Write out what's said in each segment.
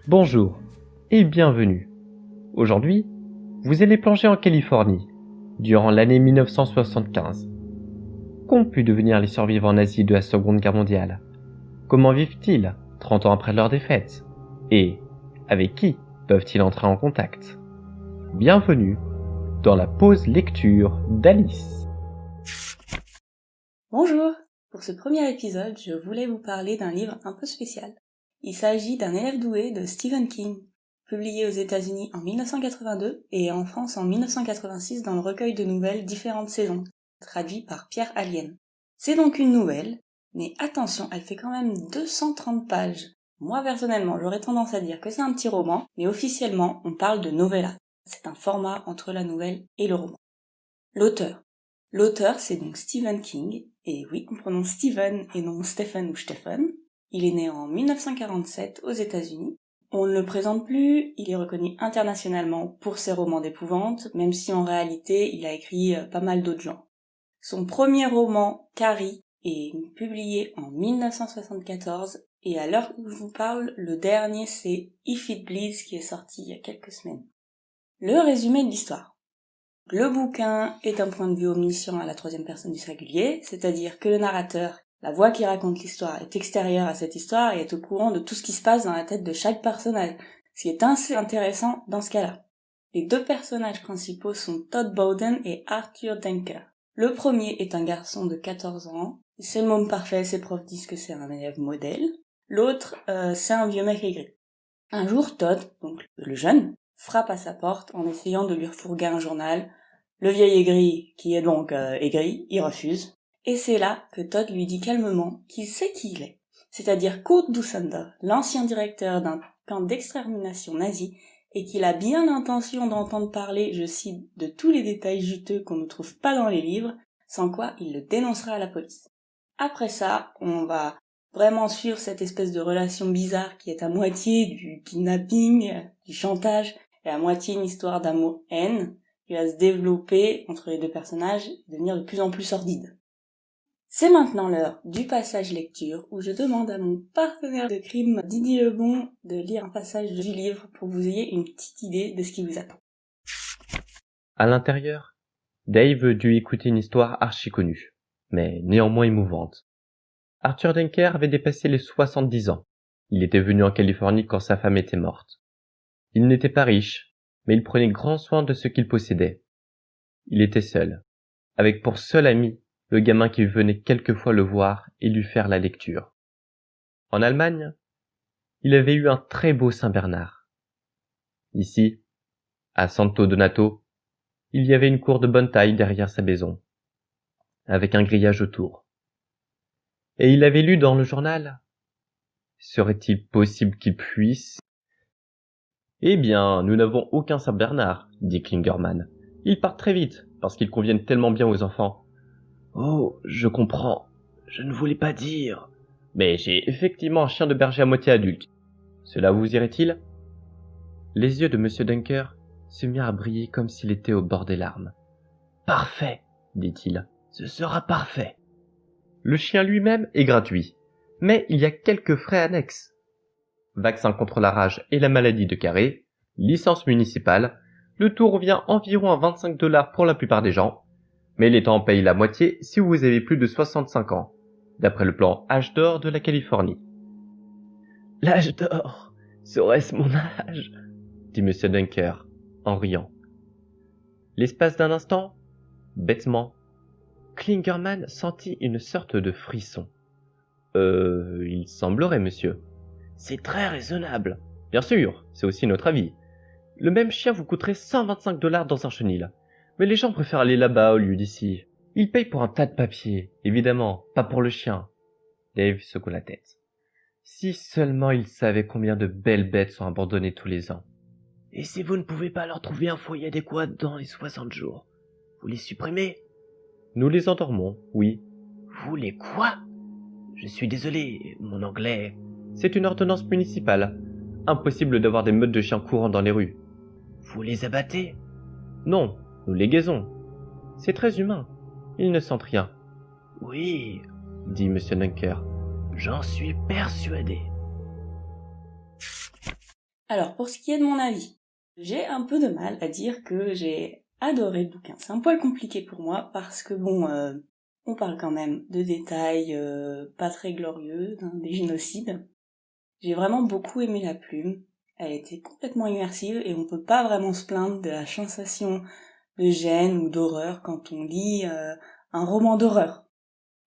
Bonjour et bienvenue. Aujourd'hui, vous allez plonger en Californie durant l'année 1975. Qu'ont pu devenir les survivants nazis de la Seconde Guerre mondiale? Comment vivent-ils 30 ans après leur défaite? Et avec qui peuvent-ils entrer en contact? Bienvenue dans la pause lecture d'Alice. Bonjour! Pour ce premier épisode, je voulais vous parler d'un livre un peu spécial. Il s'agit d'un élève doué de Stephen King, publié aux États-Unis en 1982 et en France en 1986 dans le recueil de nouvelles Différentes saisons, traduit par Pierre Alien. C'est donc une nouvelle, mais attention, elle fait quand même 230 pages. Moi personnellement, j'aurais tendance à dire que c'est un petit roman, mais officiellement, on parle de novella. C'est un format entre la nouvelle et le roman. L'auteur, c'est donc Stephen King, et oui, on prononce Stephen et non Stephen ou Stephen. Il est né en 1947 aux États-Unis. On ne le présente plus, il est reconnu internationalement pour ses romans d'épouvante, même si en réalité il a écrit pas mal d'autres genres. Son premier roman, Carrie, est publié en 1974, et à l'heure où je vous parle, le dernier c'est If It Bleeds qui est sorti il y a quelques semaines. Le résumé de l'histoire. Le bouquin est un point de vue omniscient à la troisième personne du singulier, c'est-à-dire que le narrateur, la voix qui raconte l'histoire, est extérieure à cette histoire et est au courant de tout ce qui se passe dans la tête de chaque personnage, ce qui est assez intéressant dans ce cas-là. Les deux personnages principaux sont Todd Bowden et Arthur Denker. Le premier est un garçon de 14 ans, c'est le môme parfait, ses profs disent que c'est un élève modèle. L'autre, c'est un vieux mec aigri. Un jour, Todd, donc le jeune, frappe à sa porte en essayant de lui refourguer un journal. Le vieil aigri, qui est donc aigri, il refuse. Et c'est là que Todd lui dit calmement qu'il sait qui il est. C'est-à-dire Kurt Dusander, l'ancien directeur d'un camp d'extermination nazi, et qu'il a bien l'intention d'entendre parler, je cite, de tous les détails juteux qu'on ne trouve pas dans les livres, sans quoi il le dénoncera à la police. Après ça, on va vraiment suivre cette espèce de relation bizarre qui est à moitié du kidnapping, du chantage, et à moitié une histoire d'amour-haine, qui va se développer entre les deux personnages et devenir de plus en plus sordide. C'est maintenant l'heure du passage lecture où je demande à mon partenaire de crime, Didier Lebon, de lire un passage du livre pour que vous ayez une petite idée de ce qui vous attend. À l'intérieur, Dave dut écouter une histoire archi connue, mais néanmoins émouvante. Arthur Denker avait dépassé les 70 ans. Il était venu en Californie quand sa femme était morte. Il n'était pas riche, mais il prenait grand soin de ce qu'il possédait. Il était seul, avec pour seul ami le gamin qui venait quelquefois le voir et lui faire la lecture. En Allemagne, il avait eu un très beau Saint-Bernard. Ici, à Santo Donato, il y avait une cour de bonne taille derrière sa maison, avec un grillage autour. Et il avait lu dans le journal. Serait-il possible qu'il puisse? Eh bien, nous n'avons aucun Saint-Bernard, dit Klingerman. Ils partent très vite, parce qu'ils conviennent tellement bien aux enfants. Oh, je comprends. Je ne voulais pas dire. Mais j'ai effectivement un chien de berger à moitié adulte. Cela vous irait-il? Les yeux de M. Dunker se mirent à briller comme s'il était au bord des larmes. Parfait, dit-il. Ce sera parfait. Le chien lui-même est gratuit, mais il y a quelques frais annexes. Vaccin contre la rage et la maladie de Carré, licence municipale, le tout revient environ à 25 $ pour la plupart des gens, mais l'État en paye la moitié si vous avez plus de 65 ans, d'après le plan Âge d'or de la Californie. L'âge d'or, serait-ce mon âge? Dit M. Dunker, en riant. L'espace d'un instant, bêtement, Klingerman sentit une sorte de frisson. Il semblerait, monsieur. C'est très raisonnable. Bien sûr, c'est aussi notre avis. Le même chien vous coûterait 125 $ dans un chenil. Mais les gens préfèrent aller là-bas au lieu d'ici. Ils payent pour un tas de papier, évidemment, pas pour le chien. Dave secoua la tête. Si seulement ils savaient combien de belles bêtes sont abandonnées tous les ans. Et si vous ne pouvez pas leur trouver un foyer adéquat dans les 60 jours, vous les supprimez? Nous les endormons, oui. Vous les quoi? Je suis désolé, mon anglais. C'est une ordonnance municipale. Impossible d'avoir des meutes de chiens courant dans les rues. Vous les abattez? Non, nous les gaisons. C'est très humain. Ils ne sentent rien. Oui, dit M. Dunker. J'en suis persuadé. Alors, pour ce qui est de mon avis, j'ai un peu de mal à dire que j'ai adoré le bouquin. C'est un poil compliqué pour moi parce que on parle quand même de détails pas très glorieux, des génocides. J'ai vraiment beaucoup aimé la plume. Elle était complètement immersive et on peut pas vraiment se plaindre de la sensation de gêne ou d'horreur quand on lit un roman d'horreur.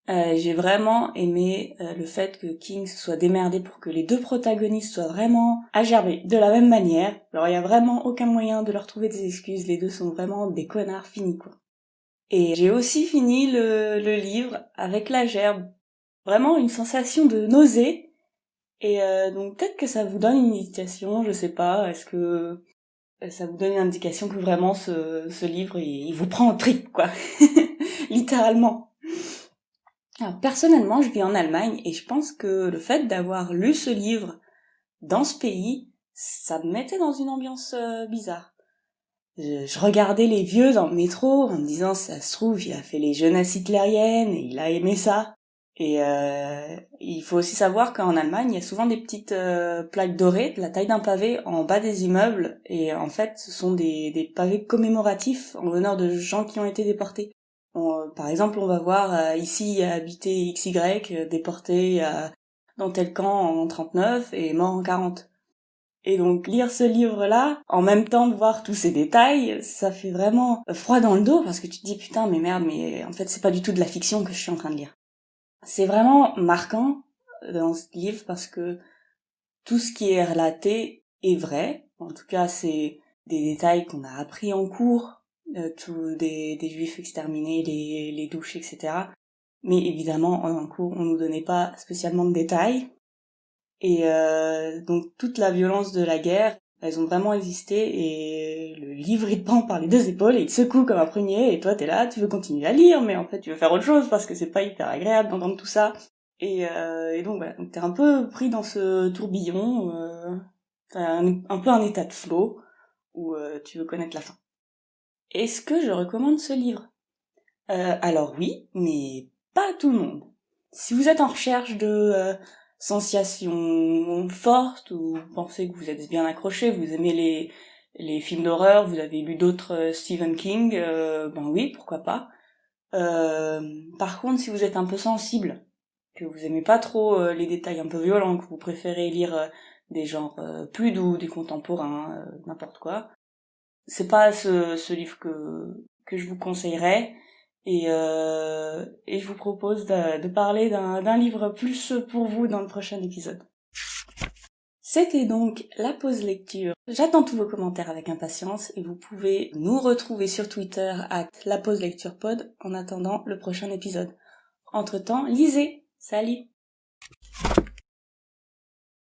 J'ai vraiment aimé le fait que King se soit démerdé pour que les deux protagonistes soient vraiment agerbés de la même manière. Alors il y a vraiment aucun moyen de leur trouver des excuses, les deux sont vraiment des connards finis quoi. Et j'ai aussi fini le livre avec la gerbe. Vraiment une sensation de nausée. Et donc peut-être que ça vous donne une indication, je sais pas, est-ce que ça vous donne une indication que vraiment ce livre il vous prend en trip quoi. Littéralement. Alors personnellement, je vis en Allemagne et je pense que le fait d'avoir lu ce livre dans ce pays, ça me mettait dans une ambiance bizarre. Je regardais les vieux dans le métro en me disant ça se trouve il a fait les jeunesses hitlériennes et il a aimé ça. Et il faut aussi savoir qu'en Allemagne, il y a souvent des petites plaques dorées de la taille d'un pavé en bas des immeubles et en fait ce sont des pavés commémoratifs en l'honneur de gens qui ont été déportés. Par exemple, on va voir ici a habité XY, déporté dans tel camp en 39 et mort en 40. Et donc lire ce livre-là, en même temps de voir tous ces détails, ça fait vraiment froid dans le dos parce que tu te dis putain mais merde, mais en fait c'est pas du tout de la fiction que je suis en train de lire. C'est vraiment marquant dans ce livre parce que tout ce qui est relaté est vrai. En tout cas, c'est des détails qu'on a appris en cours, des juifs exterminés, les douches, etc. Mais évidemment, en cours, on nous donnait pas spécialement de détails. Et donc toute la violence de la guerre, elles ont vraiment existé et le livre il te prend par les deux épaules et il te secoue comme un prunier et toi t'es là, tu veux continuer à lire mais en fait tu veux faire autre chose parce que c'est pas hyper agréable d'entendre tout ça. Et donc voilà, donc t'es un peu pris dans ce tourbillon, t'as un peu un état de flow où tu veux connaître la fin. Est-ce que je recommande ce livre? Alors oui, mais pas à tout le monde. Si vous êtes en recherche de sensations fortes ou vous pensez que vous êtes bien accroché, vous aimez les films d'horreur, vous avez lu d'autres Stephen King, ben oui, pourquoi pas. Par contre, si vous êtes un peu sensible, que vous aimez pas trop les détails un peu violents, que vous préférez lire des genres plus doux, du contemporain, n'importe quoi, c'est pas ce livre que je vous conseillerais. Et je vous propose de parler d'un livre plus pour vous dans le prochain épisode. C'était donc la pause lecture. J'attends tous vos commentaires avec impatience et vous pouvez nous retrouver sur Twitter @lapauselecturepod en attendant le prochain épisode. Entre-temps, lisez. Salut!